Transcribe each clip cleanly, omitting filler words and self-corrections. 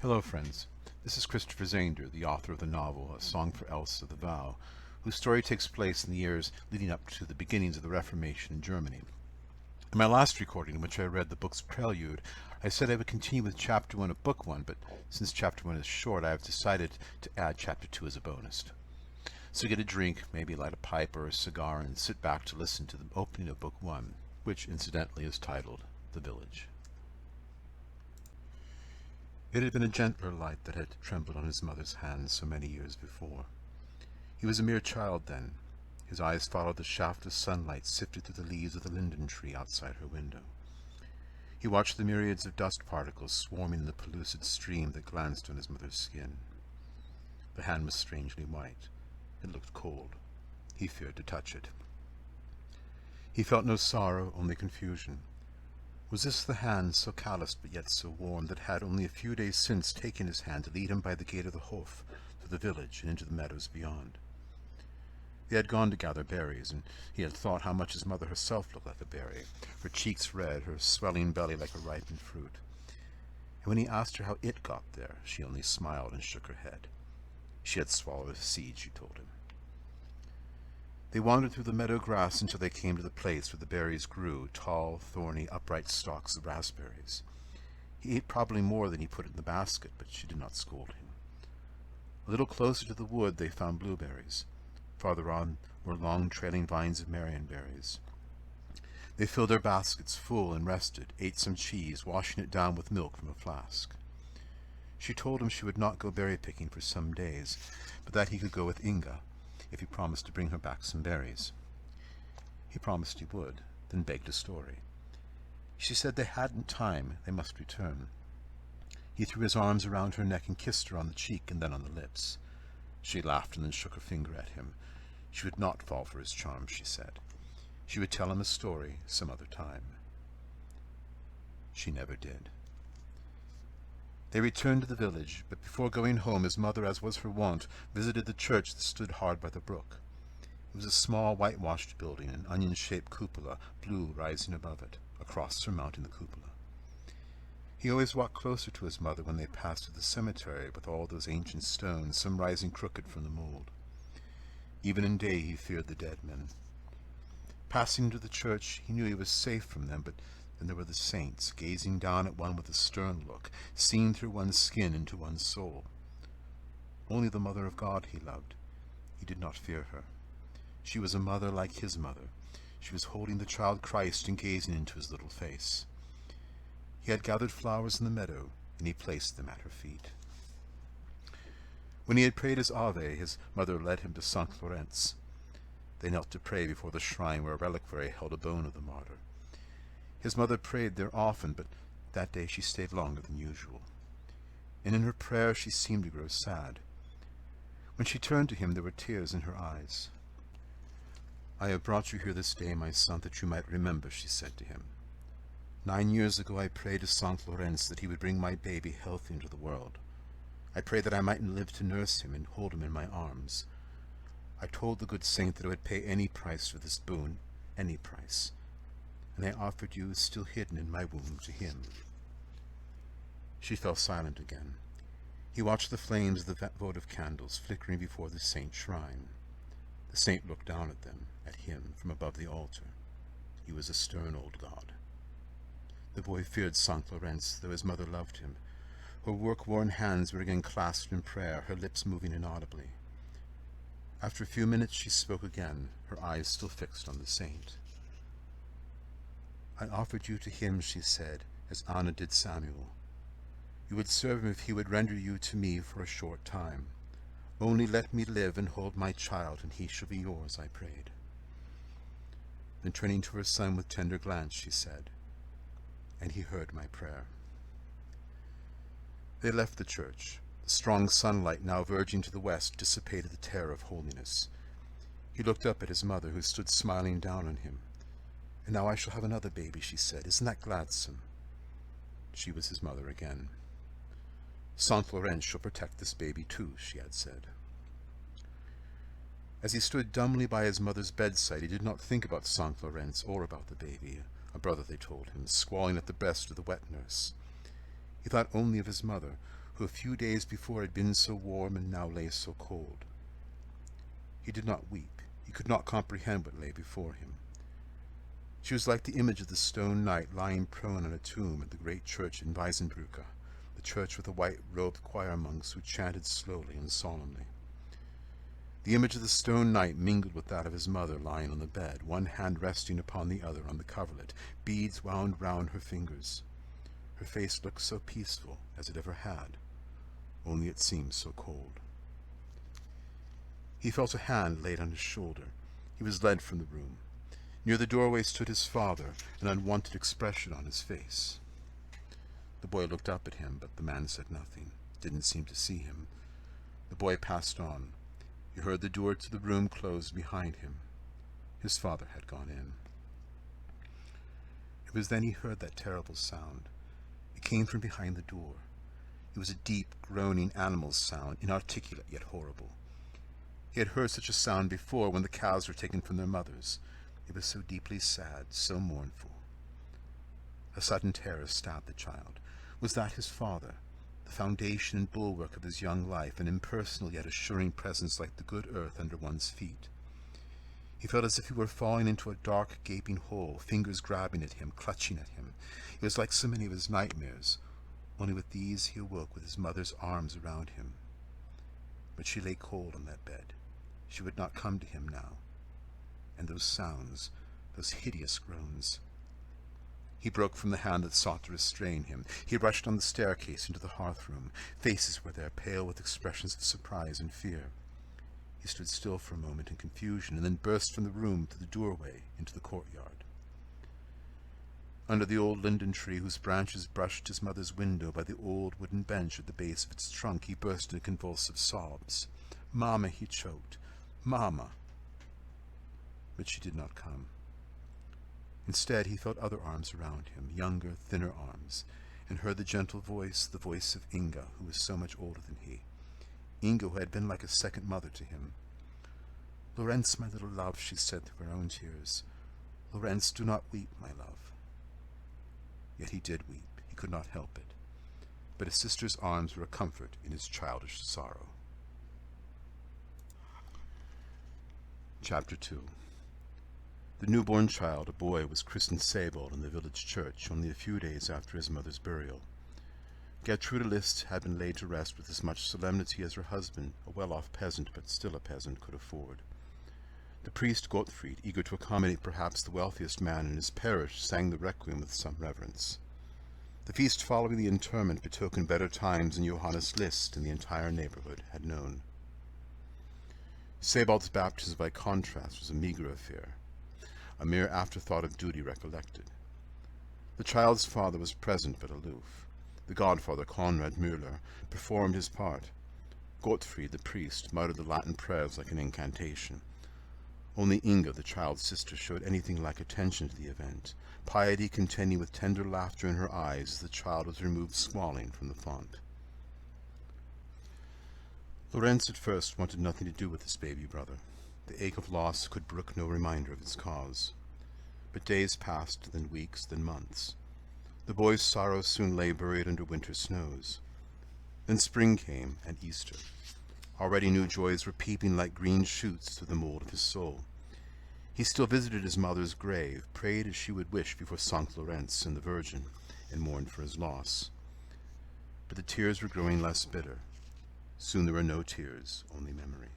Hello, friends. This is Christopher Zander, the author of the novel A Song for Elsa the Vow, whose story takes place in the years leading up to the beginnings of the Reformation in Germany. In my last recording, in which I read the book's Prelude, I said I would continue with Chapter 1 of Book 1, but since Chapter 1 is short, I have decided to add Chapter 2 as a bonus. So get a drink, maybe light a pipe or a cigar, and sit back to listen to the opening of Book 1, which incidentally is titled The Village. It had been a gentler light that had trembled on his mother's hand so many years before. He was a mere child then. His eyes followed the shaft of sunlight sifted through the leaves of the linden tree outside her window. He watched the myriads of dust particles swarming in the pellucid stream that glanced on his mother's skin. The hand was strangely white. It looked cold. He feared to touch it. He felt no sorrow, only confusion. Was this the hand, so calloused but yet so warm, that had only a few days since taken his hand to lead him by the gate of the Hof through the village and into the meadows beyond? They had gone to gather berries, and he had thought how much his mother herself looked like a berry, her cheeks red, her swelling belly like a ripened fruit. And when he asked her how it got there, she only smiled and shook her head. She had swallowed a seed, she told him. They wandered through the meadow grass until they came to the place where the berries grew, tall, thorny, upright stalks of raspberries. He ate probably more than he put in the basket, but she did not scold him. A little closer to the wood they found blueberries. Farther on were long trailing vines of marionberries. They filled their baskets full and rested, ate some cheese, washing it down with milk from a flask. She told him she would not go berry picking for some days, but that he could go with Inga, if he promised to bring her back some berries. He promised he would, then begged a story. She said they hadn't time, they must return. He threw his arms around her neck and kissed her on the cheek and then on the lips. She laughed and then shook her finger at him. She would not fall for his charms, she said. She would tell him a story some other time. She never did. They returned to the village, but before going home his mother, as was her wont, visited the church that stood hard by the brook. It was a small whitewashed building, an onion-shaped cupola, blue rising above it, a cross surmounting the cupola. He always walked closer to his mother when they passed through the cemetery with all those ancient stones, some rising crooked from the mold. Even in day he feared the dead men. Passing into the church, he knew he was safe from them, but then there were the saints, gazing down at one with a stern look, seeing through one's skin into one's soul. Only the Mother of God he loved. He did not fear her. She was a mother like his mother. She was holding the child Christ and gazing into his little face. He had gathered flowers in the meadow, and he placed them at her feet. When he had prayed his Ave, his mother led him to St. Florence. They knelt to pray before the shrine where a reliquary held a bone of the martyr. His mother prayed there often, but that day she stayed longer than usual. And in her prayer she seemed to grow sad. When she turned to him there were tears in her eyes. "I have brought you here this day, my son, that you might remember," she said to him. 9 years ago I prayed to St. Laurence that he would bring my baby healthy into the world. I prayed that I mightn't live to nurse him and hold him in my arms. I told the good saint that I would pay any price for this boon, any price. And I offered you, still hidden in my womb, to him." She fell silent again. He watched the flames of the votive candles flickering before the saint's shrine. The saint looked down at them, at him, from above the altar. He was a stern old god. The boy feared St. Laurence, though his mother loved him. Her work-worn hands were again clasped in prayer, her lips moving inaudibly. After a few minutes she spoke again, her eyes still fixed on the saint. "I offered you to him," she said, "as Anna did Samuel. You would serve him if he would render you to me for a short time. Only let me live and hold my child, and he shall be yours," I prayed. Then turning to her son with tender glance, she said, "And he heard my prayer." They left the church. The strong sunlight, now verging to the west, dissipated the terror of holiness. He looked up at his mother, who stood smiling down on him. "And now I shall have another baby," she said. "Isn't that gladsome?" She was his mother again. "St. Laurence shall protect this baby too," she had said. As he stood dumbly by his mother's bedside, he did not think about St. Laurence or about the baby, a brother, they told him, squalling at the breast of the wet nurse. He thought only of his mother, who a few days before had been so warm and now lay so cold. He did not weep. He could not comprehend what lay before him. She was like the image of the stone knight lying prone on a tomb at the great church in Weisenbrücke, the church with the white-robed choir monks who chanted slowly and solemnly. The image of the stone knight mingled with that of his mother lying on the bed, one hand resting upon the other on the coverlet, beads wound round her fingers. Her face looked so peaceful as it ever had, only it seemed so cold. He felt a hand laid on his shoulder. He was led from the room. Near the doorway stood his father, an unwonted expression on his face. The boy looked up at him, but the man said nothing, didn't seem to see him. The boy passed on. He heard the door to the room close behind him. His father had gone in. It was then he heard that terrible sound. It came from behind the door. It was a deep, groaning animal's sound, inarticulate yet horrible. He had heard such a sound before when the cows were taken from their mothers. It was so deeply sad, so mournful. A sudden terror stabbed the child. Was that his father, the foundation and bulwark of his young life, an impersonal yet assuring presence like the good earth under one's feet? He felt as if he were falling into a dark, gaping hole, fingers grabbing at him, clutching at him. It was like so many of his nightmares, only with these he awoke with his mother's arms around him. But she lay cold on that bed. She would not come to him now. And those sounds, those hideous groans. He broke from the hand that sought to restrain him. He rushed on the staircase into the hearth-room. Faces were there, pale with expressions of surprise and fear. He stood still for a moment in confusion, and then burst from the room through the doorway into the courtyard. Under the old linden tree whose branches brushed his mother's window by the old wooden bench at the base of its trunk, he burst into convulsive sobs. "Mamma," he choked. "Mamma." But she did not come. Instead, he felt other arms around him, younger, thinner arms, and heard the gentle voice, the voice of Inga, who was so much older than he. Inga, who had been like a second mother to him. "Lorenz, my little love," she said through her own tears. "Lorenz, do not weep, my love." Yet he did weep. He could not help it. But his sister's arms were a comfort in his childish sorrow. Chapter 2. The newborn child, a boy, was christened Sebald in the village church only a few days after his mother's burial. Gertrude List had been laid to rest with as much solemnity as her husband, a well-off peasant but still a peasant, could afford. The priest Gottfried, eager to accommodate perhaps the wealthiest man in his parish, sang the requiem with some reverence. The feast following the interment betokened better times than Johannes List and the entire neighborhood had known. Sebald's baptism, by contrast, was a meagre affair, a mere afterthought of duty recollected. The child's father was present but aloof. The godfather, Conrad Müller, performed his part. Gottfried, the priest, muttered the Latin prayers like an incantation. Only Inga, the child's sister, showed anything like attention to the event, piety contending with tender laughter in her eyes as the child was removed squalling from the font. Lorenz at first wanted nothing to do with his baby brother. The ache of loss could brook no reminder of its cause. But days passed, then weeks, then months. The boy's sorrow soon lay buried under winter snows. Then spring came, and Easter. Already new joys were peeping like green shoots through the mold of his soul. He still visited his mother's grave, prayed as she would wish before St. Lorenz and the Virgin, and mourned for his loss. But the tears were growing less bitter. Soon there were no tears, only memory.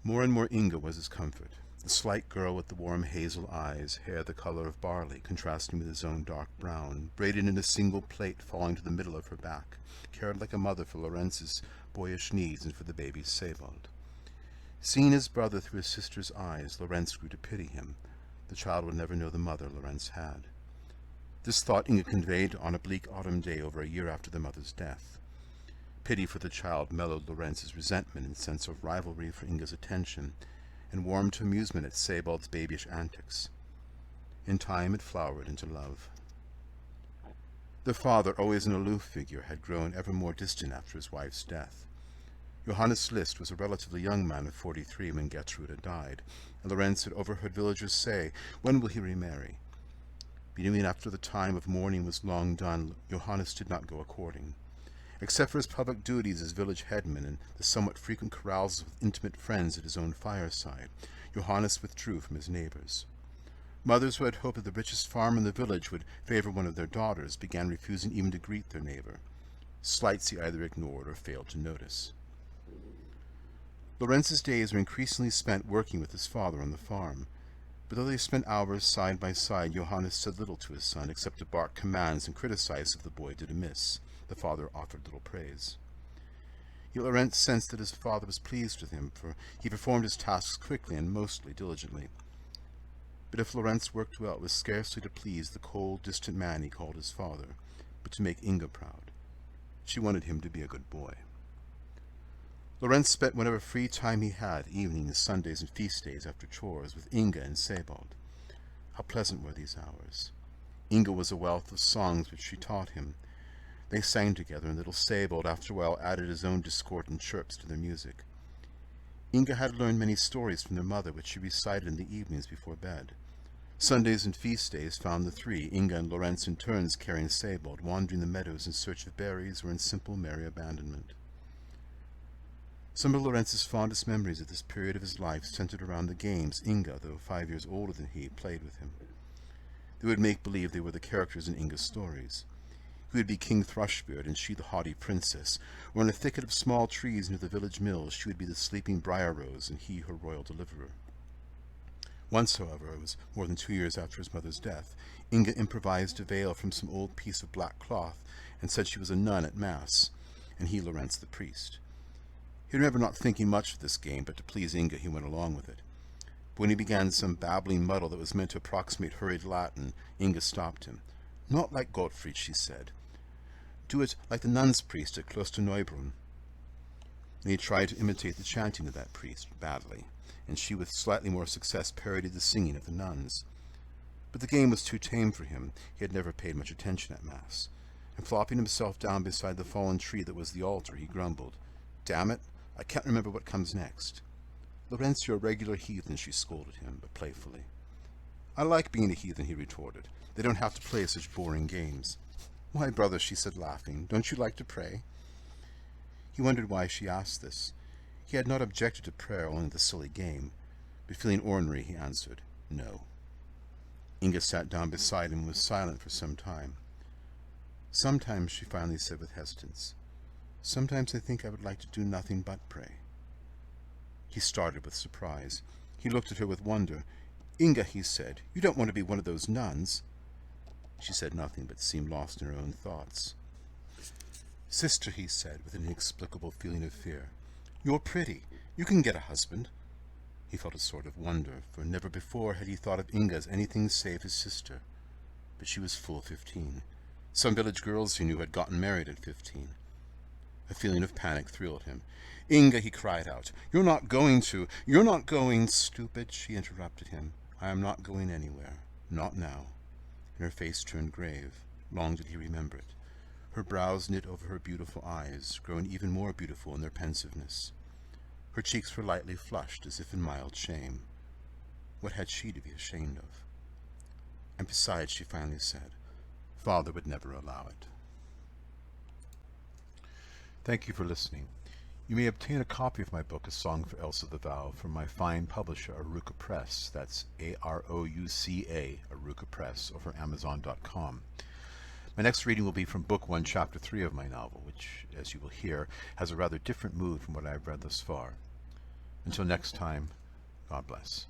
More and more Inga was his comfort, the slight girl with the warm hazel eyes, hair the color of barley, contrasting with his own dark brown, braided in a single plait falling to the middle of her back, cared like a mother for Lorenz's boyish needs and for the baby's Sebald. Seeing his brother through his sister's eyes, Lorenz grew to pity him. The child would never know the mother Lorenz had. This thought Inga conveyed on a bleak autumn day over a year after the mother's death. Pity for the child mellowed Lorenz's resentment and sense of rivalry for Inga's attention, and warmed to amusement at Sebald's babyish antics. In time it flowered into love. The father, always an aloof figure, had grown ever more distant after his wife's death. Johannes List was a relatively young man of 43 when Gertrude died, and Lorenz had overheard villagers say, "When will he remarry?" But even after the time of mourning was long done, Johannes did not go a courting. Except for his public duties as village headman and the somewhat frequent carousals with intimate friends at his own fireside, Johannes withdrew from his neighbors. Mothers who had hoped that the richest farm in the village would favor one of their daughters began refusing even to greet their neighbor, slights he either ignored or failed to notice. Lorenz's days were increasingly spent working with his father on the farm, but though they spent hours side by side, Johannes said little to his son except to bark commands and criticize if the boy did amiss. The father offered little praise. Yet Lorenz sensed that his father was pleased with him, for he performed his tasks quickly and mostly diligently. But if Lorenz worked well, it was scarcely to please the cold, distant man he called his father, but to make Inga proud. She wanted him to be a good boy. Lorenz spent whatever free time he had, evenings, Sundays, and feast days after chores, with Inga and Sebald. How pleasant were these hours! Inga was a wealth of songs which she taught him. They sang together, and little Sebald after a while added his own discordant chirps to their music. Inga had learned many stories from their mother, which she recited in the evenings before bed. Sundays and feast days found the three, Inga and Lorenz in turns carrying Sebald, wandering the meadows in search of berries or in simple merry abandonment. Some of Lorenz's fondest memories of this period of his life centered around the games Inga, though 5 years older than he, played with him. They would make believe they were the characters in Inga's stories. He would be King Thrushbeard and she the haughty princess, or in a thicket of small trees near the village mills she would be the sleeping briar rose and he her royal deliverer. Once, however, it was more than 2 years after his mother's death, Inga improvised a veil from some old piece of black cloth and said she was a nun at Mass, and he Lorenz the priest. He remembered not thinking much of this game, but to please Inga he went along with it. But when he began some babbling muddle that was meant to approximate hurried Latin, Inga stopped him. "Not like Gottfried," she said. "Do it like the nuns' priest at Kloster Neubrunn." And he tried to imitate the chanting of that priest, badly, and she with slightly more success parodied the singing of the nuns. But the game was too tame for him. He had never paid much attention at Mass. And flopping himself down beside the fallen tree that was the altar, he grumbled, "Damn it, I can't remember what comes next." "Lorenz, you're a regular heathen," she scolded him, but playfully. "I like being a heathen," he retorted. "They don't have to play such boring games." "Why, brother," she said, laughing, "don't you like to pray?" He wondered why she asked this. He had not objected to prayer, only the silly game, but feeling ornery, he answered, "No." Inga sat down beside him and was silent for some time. "Sometimes," she finally said with hesitance, "sometimes I think I would like to do nothing but pray." He started with surprise. He looked at her with wonder. "Inga," he said, "you don't want to be one of those nuns." She said nothing, but seemed lost in her own thoughts. "Sister," he said, with an inexplicable feeling of fear, "you're pretty. You can get a husband." He felt a sort of wonder, for never before had he thought of Inga as anything save his sister. But she was full 15. Some village girls he knew had gotten married at 15. A feeling of panic thrilled him. "Inga," he cried out, "you're not going to, you're not going—" "Stupid," she interrupted him. "I am not going anywhere. Not now." And her face turned grave. Long did he remember it. Her brows knit over her beautiful eyes, growing even more beautiful in their pensiveness. Her cheeks were lightly flushed, as if in mild shame. What had she to be ashamed of? And besides, she finally said, "Father would never allow it." Thank you for listening. You may obtain a copy of my book, A Song for Elsa the Vow, from my fine publisher, Aruka Press. That's A-R-O-U-C-A, Aruka Press, or from Amazon.com. My next reading will be from Book 1, Chapter 3 of my novel, which, as you will hear, has a rather different mood from what I have read thus far. Until next time, God bless.